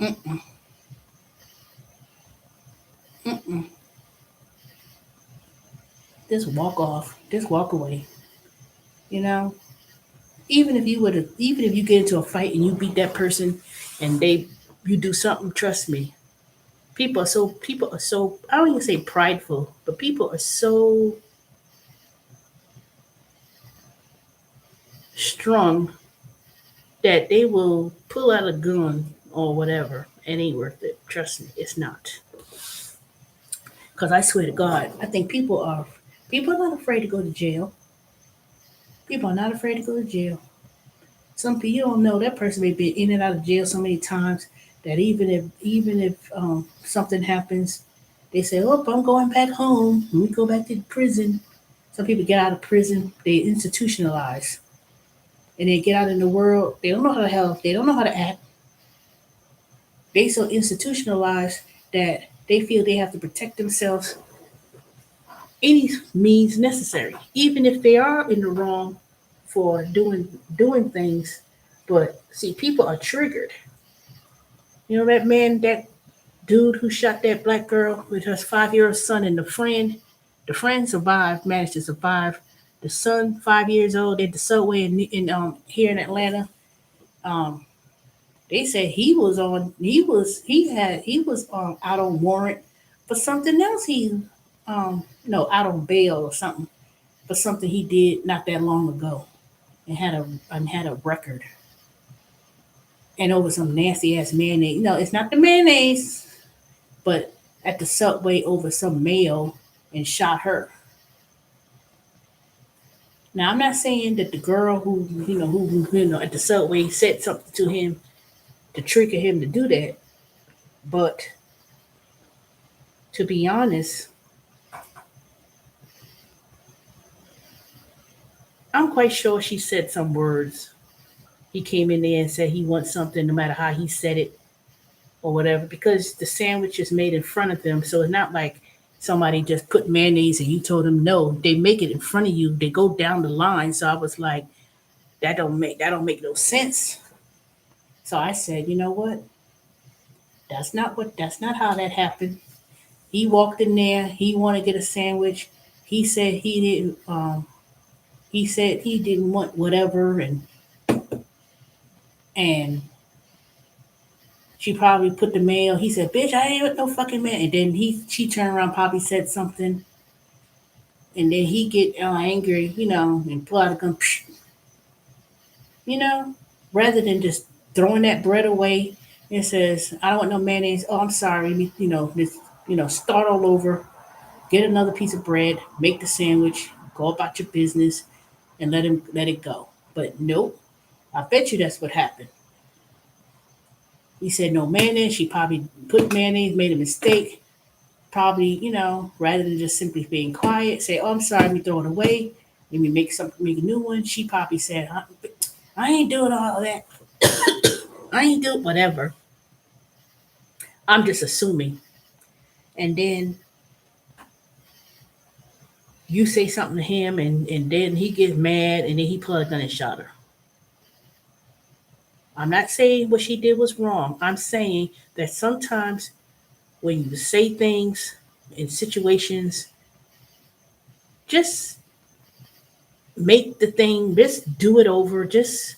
Mm-mm, mm-mm. Just walk off. Just walk away. You know, even if you get into a fight and you beat that person, and you do something, trust me, people are so I don't even say prideful, but people are so strong that they will pull out a gun or whatever. It ain't worth it. Trust me, it's not. Because I swear to God, I think people are not afraid to go to jail. People are not afraid to go to jail. Some people you don't know that person may be in and out of jail so many times that even if something happens, they say, "Oh, I'm going back home. Let me go back to prison." Some people get out of prison, they institutionalize, and they get out in the world. They don't know how to help. They don't know how to act. They so institutionalized that they feel they have to protect themselves any means necessary, even if they are in the wrong for doing things. But see, people are triggered. You know that dude who shot that black girl with her 5-year-old son and the friend survived, managed to survive. The son, 5 years old, at the subway in here in Atlanta. Um, they said he was out on warrant for something else. He no out on bail or something for something he did not that long ago and had a record and over some nasty ass mayonnaise. No, it's not the mayonnaise, but at the subway over some mayo and shot her. Now I'm not saying that the girl who at the subway said something to him to trigger him to do that, but to be honest, I'm quite sure she said some words. He came in there and said he wants something, no matter how he said it or whatever, because the sandwich is made in front of them, so it's not like somebody just put mayonnaise and you told them no. They make it in front of you. They go down the line. So I was like, that don't make no sense. So I said, you know what? That's not how that happened. He walked in there. He wanted to get a sandwich. He said he didn't. He said he didn't want whatever, and she probably put the mail. He said, "Bitch, I ain't with no fucking man." And then she turned around, probably said something, and then he get angry, and pull out a gun, you know, rather than just throwing that bread away. It says, "I don't want no mayonnaise." Oh, I'm sorry. This, start all over. Get another piece of bread. Make the sandwich. Go about your business, and let it go. But nope. I bet you that's what happened. He said no mayonnaise. She probably put mayonnaise, made a mistake. Probably, rather than just simply being quiet, say, "Oh, I'm sorry, let me throw it away. Let me make a new one." She probably said, "I ain't doing all of that. I ain't doing whatever." I'm just assuming. And then you say something to him, and then he gets mad, and then he pulled a gun and shot her. I'm not saying what she did was wrong. I'm saying that sometimes when you say things in situations, just make the thing, just do it over. Just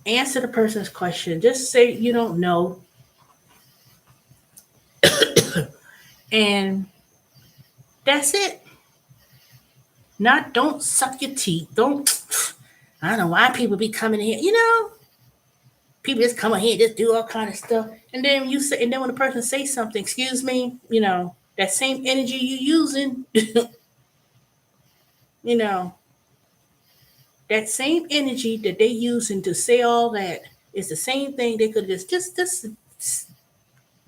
Answer the person's question. Just say you don't know, and that's it. Not don't suck your teeth. Don't. I don't know why people be coming here. People just come in here and just do all kind of stuff, and then you say, and then when the person says something, excuse me, that same energy you using, you know, that same energy that they using to say all that is the same thing they could just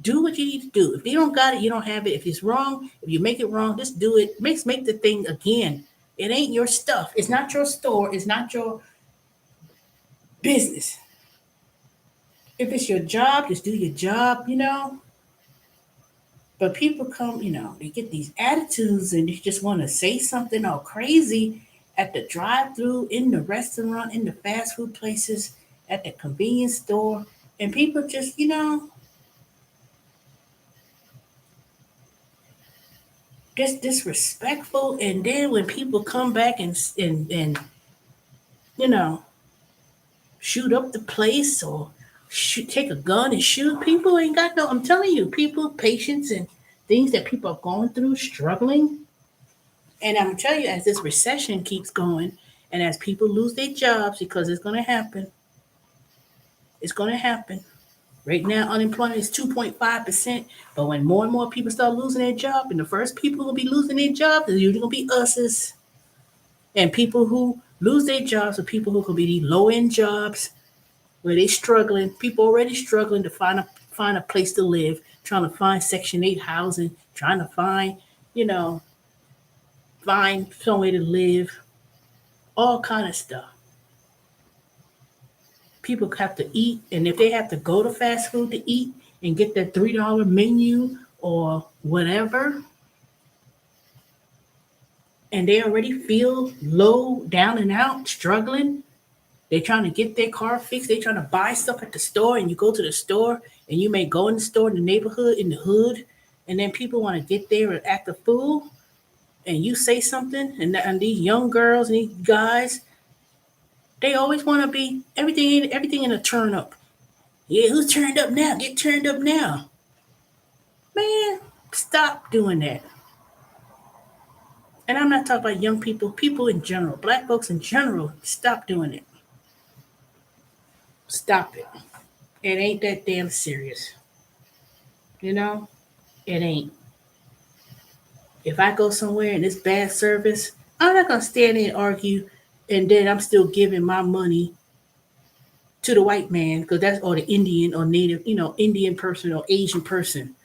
do what you need to do. If you don't got it, you don't have it. If it's wrong, if you make it wrong, just do it. Make the thing again. It ain't your stuff. It's not your store. It's not your business. If it's your job, just do your job. But people come, they get these attitudes and they just want to say something all crazy at the drive through, in the restaurant, in the fast food places, at the convenience store. And people just disrespectful. And then when people come back and you know, shoot up the place or take a gun and shoot, people ain't got no, I'm telling you, people, patience and things that people are going through, struggling. And I'm telling you, as this recession keeps going, and as people lose their jobs, because it's going to happen, it's going to happen. Right now, unemployment is 2.5%. But when more and more people start losing their job, and the first people who will be losing their jobs is usually going to be us. And people who lose their jobs are people who could be low end jobs where they struggling. People already struggling to find a place to live, trying to find Section 8 housing, trying to you know, find somewhere to live, all kind of stuff. People have to eat, and if they have to go to fast food to eat and get that $3 menu or whatever, and they already feel low, down and out, struggling, they're trying to get their car fixed, they're trying to buy stuff at the store, and you go to the store, and you may go in the store in the neighborhood, in the hood, and then people want to get there and act a fool, and you say something, and these young girls and these guys, they always want to be everything in a turn up. Yeah, who's turned up now? Get turned up now. Man, stop doing that. And I'm not talking about young people, people in general, black folks in general, stop doing it. Stop it. It ain't that damn serious. You know? It ain't. If I go somewhere and it's bad service, I'm not gonna stand there and argue and then I'm still giving my money to the white man because that's or the Indian or native, Indian person or Asian person.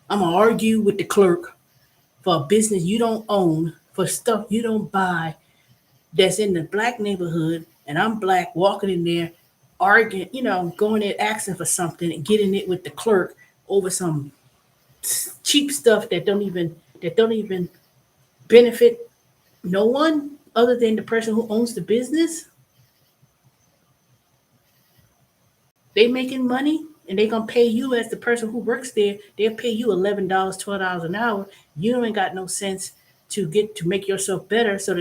I'm gonna argue with the clerk for a business you don't own, for stuff you don't buy that's in the black neighborhood, and I'm black walking in there arguing, going there asking for something and getting it with the clerk over some cheap stuff that don't even benefit no one other than the person who owns the business. They making money and they gonna pay you as the person who works there. They'll pay you $11, $12 an hour. You ain't got no sense to make yourself better. So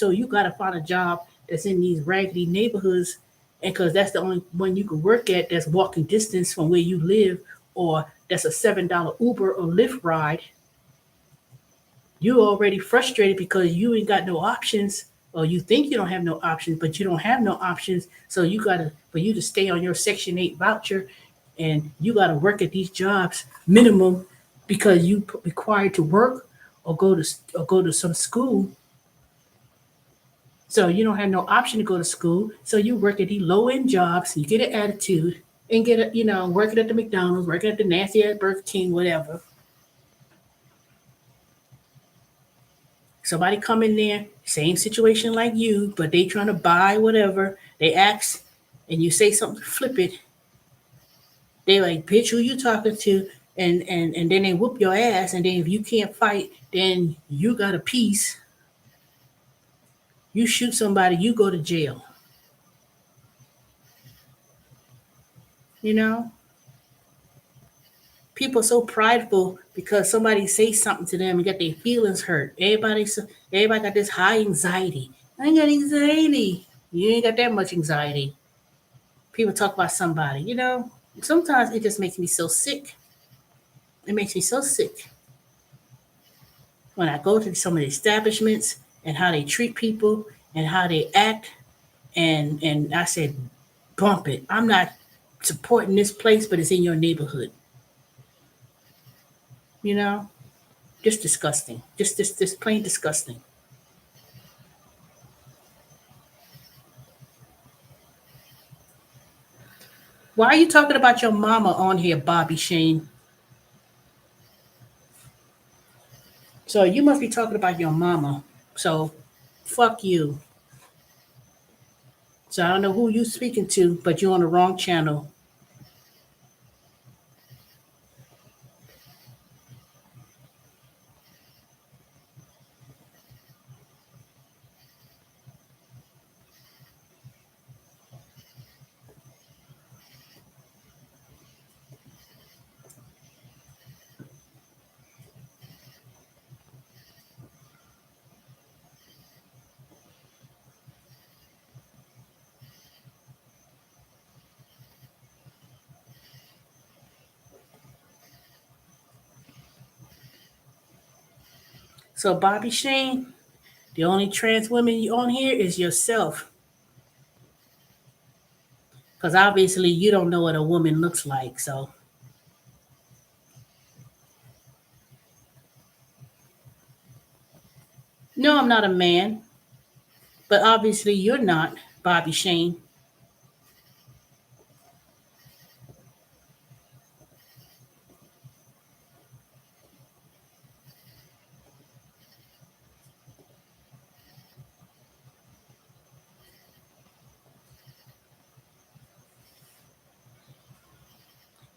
you gotta find a job that's in these raggedy neighborhoods, and because that's the only one you can work at that's walking distance from where you live, or that's a $7 Uber or Lyft ride. You already frustrated because you ain't got no options, or you think you don't have no options, but you don't have no options. So you gotta for you to stay on your Section 8 voucher, and you gotta work at these jobs minimum because you required to work or go to some school. So you don't have no option to go to school. So you work at these low end jobs. You get an attitude and get working at the McDonald's, working at the nasty ass Burger King, whatever. Somebody come in there, same situation like you, but they trying to buy whatever. They ask, and you say something, flip it. They like, bitch, who you talking to? And then they whoop your ass. And then if you can't fight, then you got a piece. You shoot somebody, you go to jail. You know, people are so prideful because somebody say something to them and get their feelings hurt. Everybody got this high anxiety. I ain't got anxiety. You ain't got that much anxiety. people talk about somebody, sometimes it just makes me so sick. It makes me so sick when I go to some of the establishments and how they treat people and how they act. And I said, bump it. I'm not supporting this place, but it's in your neighborhood. You know, just disgusting. Just plain disgusting. Why are you talking about your mama on here, Bobby Shane? So you must be talking about your mama. So fuck you. So I don't know who you speaking to, but you're on the wrong channel. So Bobby Shane, the only trans woman you on here is yourself. Because obviously you don't know what a woman looks like. So no, I'm not a man. But obviously you're not, Bobby Shane.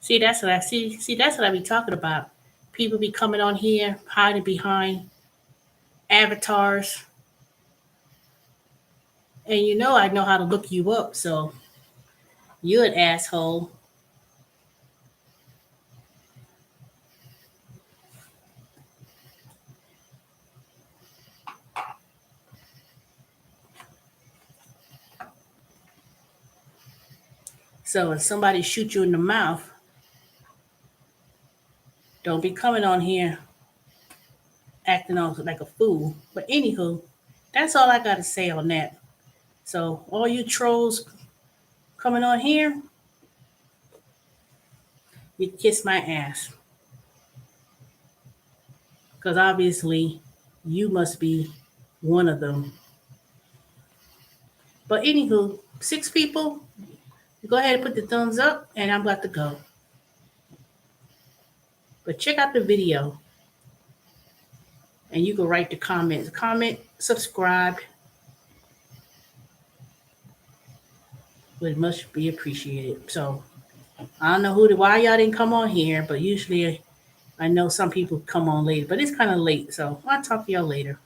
See, that's what I see. See, that's what I be talking about. People be coming on here, hiding behind avatars, and I know how to look you up. So you're an asshole. So if somebody shoot you in the mouth, don't be coming on here acting on like a fool. But anywho, that's all I got to say on that. So all you trolls coming on here, you kiss my ass. Because obviously you must be one of them. But anywho, 6 people, go ahead and put the thumbs up, and I'm about to go. But check out the video, and you can write the comments. Comment, subscribe, would much be appreciated. So I don't know why y'all didn't come on here, but usually I know some people come on later, but it's kind of late. So I'll talk to y'all later.